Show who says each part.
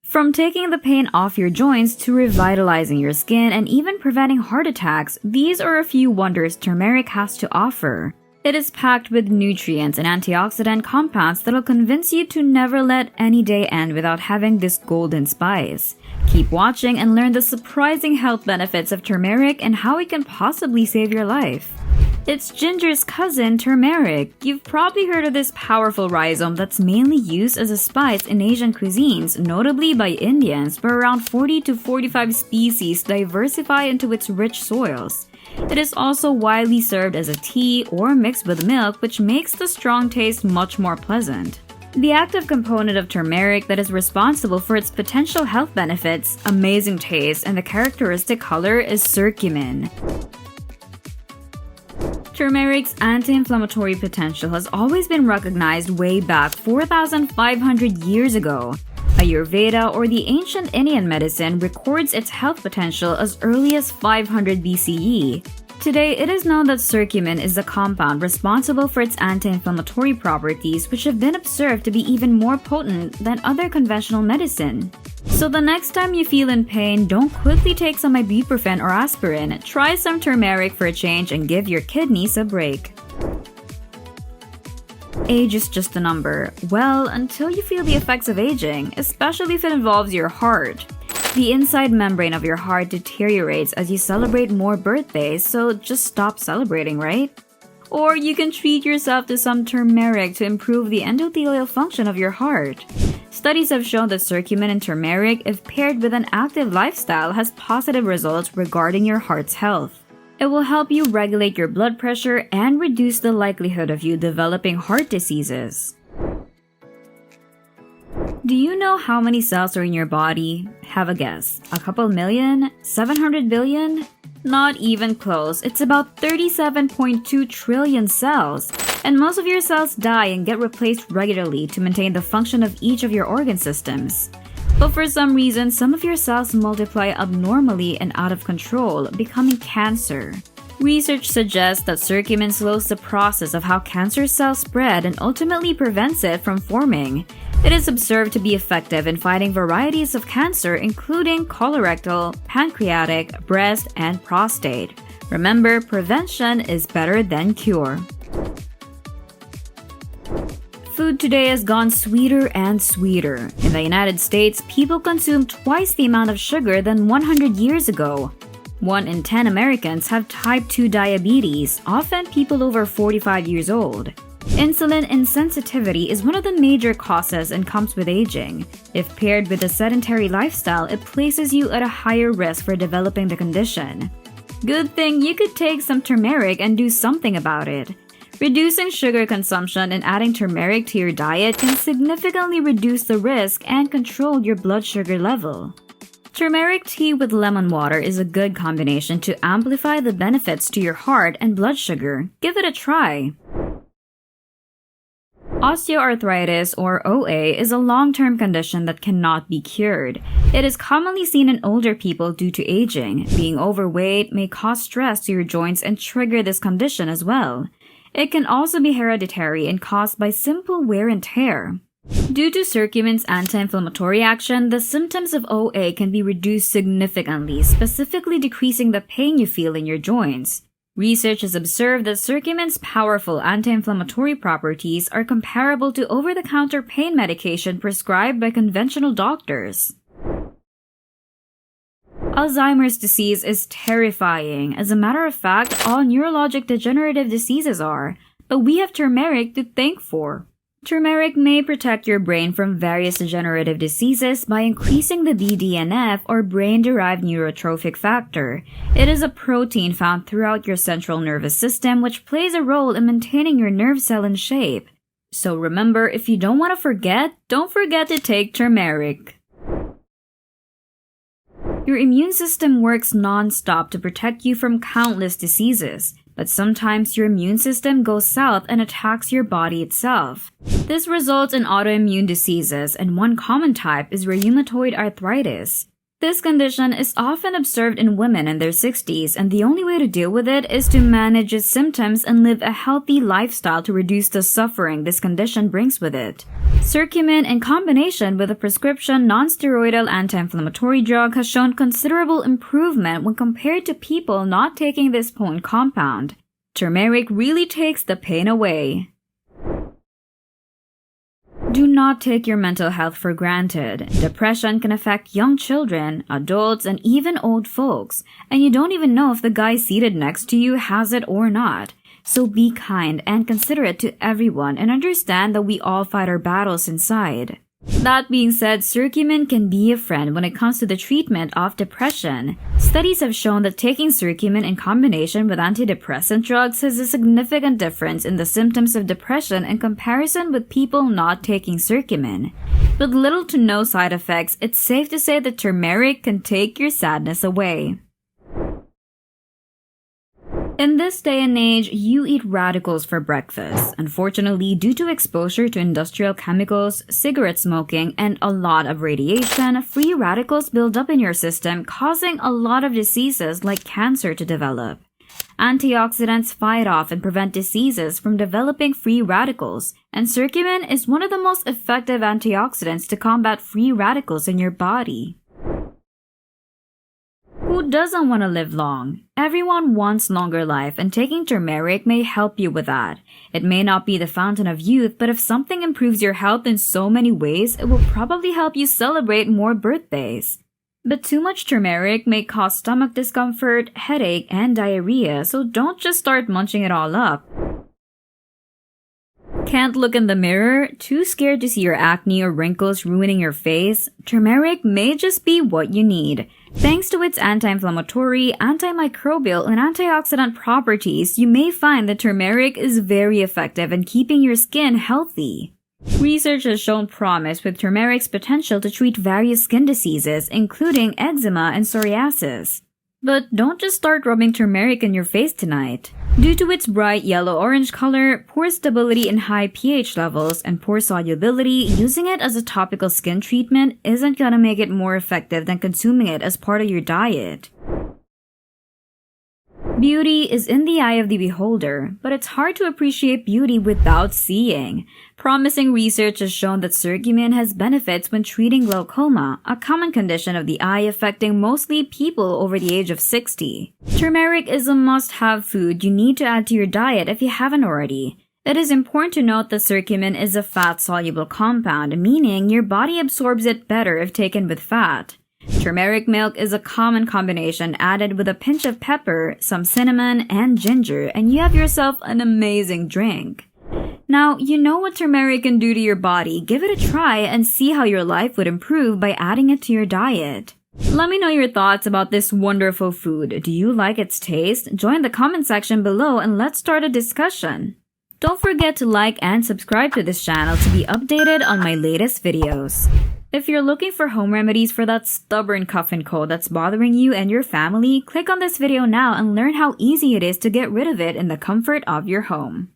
Speaker 1: From taking the pain off your joints to revitalizing your skin and even preventing heart attacks, these are a few wonders turmeric has to offer. It is packed with nutrients and antioxidant compounds that'll convince you to never let any day end without having this golden spice. Keep watching and learn the surprising health benefits of turmeric and how it can possibly save your life. It's ginger's cousin, turmeric. You've probably heard of this powerful rhizome that's mainly used as a spice in Asian cuisines, notably by Indians, where around 40 to 45 species diversify into its rich soils. It is also widely served as a tea or mixed with milk, which makes the strong taste much more pleasant. The active component of turmeric that is responsible for its potential health benefits, amazing taste, and the characteristic color is curcumin. Turmeric's anti-inflammatory potential has always been recognized way back 4,500 years ago. Ayurveda, or the ancient Indian medicine, records its health potential as early as 500 BCE. Today, it is known that curcumin is the compound responsible for its anti-inflammatory properties, which have been observed to be even more potent than other conventional medicine. So the next time you feel in pain, don't quickly take some ibuprofen or aspirin. Try some turmeric for a change and give your kidneys a break. Age is just a number. Well, until you feel the effects of aging, especially if it involves your heart. The inside membrane of your heart deteriorates as you celebrate more birthdays, so just stop celebrating, right? Or you can treat yourself to some turmeric to improve the endothelial function of your heart. Studies have shown that curcumin and turmeric, if paired with an active lifestyle, has positive results regarding your heart's health. It will help you regulate your blood pressure and reduce the likelihood of you developing heart diseases. Do you know how many cells are in your body? Have a guess. A couple million? 700 billion? Not even close. It's about 37.2 trillion cells. And most of your cells die and get replaced regularly to maintain the function of each of your organ systems. But for some reason, some of your cells multiply abnormally and out of control, becoming cancer. Research suggests that curcumin slows the process of how cancer cells spread and ultimately prevents it from forming. It is observed to be effective in fighting varieties of cancer, including colorectal, pancreatic, breast, and prostate. Remember, prevention is better than cure. Food today has gone sweeter and sweeter. In the United States, people consume twice the amount of sugar than 100 years ago. 1 in 10 Americans have type 2 diabetes, often people over 45 years old. Insulin insensitivity is one of the major causes and comes with aging. If paired with a sedentary lifestyle, it places you at a higher risk for developing the condition. Good thing you could take some turmeric and do something about it. Reducing sugar consumption and adding turmeric to your diet can significantly reduce the risk and control your blood sugar level. Turmeric tea with lemon water is a good combination to amplify the benefits to your heart and blood sugar. Give it a try. Osteoarthritis, or OA, is a long-term condition that cannot be cured. It is commonly seen in older people due to aging. Being overweight may cause stress to your joints and trigger this condition as well. It can also be hereditary and caused by simple wear and tear. Due to curcumin's anti-inflammatory action, the symptoms of OA can be reduced significantly, specifically decreasing the pain you feel in your joints. Research has observed that curcumin's powerful anti-inflammatory properties are comparable to over-the-counter pain medication prescribed by conventional doctors. Alzheimer's disease is terrifying. As a matter of fact, all neurologic degenerative diseases are, but we have turmeric to thank for. Turmeric may protect your brain from various degenerative diseases by increasing the BDNF, or brain-derived neurotrophic factor. It is a protein found throughout your central nervous system which plays a role in maintaining your nerve cell in shape. So remember, if you don't want to forget, don't forget to take turmeric. Your immune system works non-stop to protect you from countless diseases. But sometimes your immune system goes south and attacks your body itself. This results in autoimmune diseases, and one common type is rheumatoid arthritis. This condition is often observed in women in their 60s, and the only way to deal with it is to manage its symptoms and live a healthy lifestyle to reduce the suffering this condition brings with it. Curcumin, in combination with a prescription non-steroidal anti-inflammatory drug, has shown considerable improvement when compared to people not taking this potent compound. Turmeric really takes the pain away. Do not take your mental health for granted. Depression can affect young children, adults, and even old folks, and you don't even know if the guy seated next to you has it or not. So be kind and considerate to everyone and understand that we all fight our battles inside. That being said, curcumin can be a friend when it comes to the treatment of depression. Studies have shown that taking curcumin in combination with antidepressant drugs has a significant difference in the symptoms of depression in comparison with people not taking curcumin. With little to no side effects, it's safe to say that turmeric can take your sadness away. In this day and age, you eat radicals for breakfast. Unfortunately, due to exposure to industrial chemicals, cigarette smoking, and a lot of radiation, free radicals build up in your system, causing a lot of diseases like cancer to develop. Antioxidants fight off and prevent diseases from developing free radicals, and curcumin is one of the most effective antioxidants to combat free radicals in your body. Who doesn't want to live long? Everyone wants longer life, and taking turmeric may help you with that. It may not be the fountain of youth, but if something improves your health in so many ways, it will probably help you celebrate more birthdays. But too much turmeric may cause stomach discomfort, headache, and diarrhea, so don't just start munching it all up. Can't look in the mirror? Too scared to see your acne or wrinkles ruining your face? Turmeric may just be what you need. Thanks to its anti-inflammatory, antimicrobial, and antioxidant properties, you may find that turmeric is very effective in keeping your skin healthy. Research has shown promise with turmeric's potential to treat various skin diseases, including eczema and psoriasis. But don't just start rubbing turmeric in your face tonight. Due to its bright yellow-orange color, poor stability in high pH levels, and poor solubility, using it as a topical skin treatment isn't gonna make it more effective than consuming it as part of your diet. Beauty is in the eye of the beholder, but it's hard to appreciate beauty without seeing. Promising research has shown that curcumin has benefits when treating glaucoma, a common condition of the eye affecting mostly people over the age of 60. Turmeric is a must-have food you need to add to your diet if you haven't already. It is important to note that curcumin is a fat-soluble compound, meaning your body absorbs it better if taken with fat. Turmeric milk is a common combination added with a pinch of pepper, some cinnamon, and ginger, and you have yourself an amazing drink. Now, you know what turmeric can do to your body. Give it a try and see how your life would improve by adding it to your diet. Let me know your thoughts about this wonderful food. Do you like its taste? Join the comment section below and let's start a discussion. Don't forget to like and subscribe to this channel to be updated on my latest videos. If you're looking for home remedies for that stubborn cough and cold that's bothering you and your family, click on this video now and learn how easy it is to get rid of it in the comfort of your home.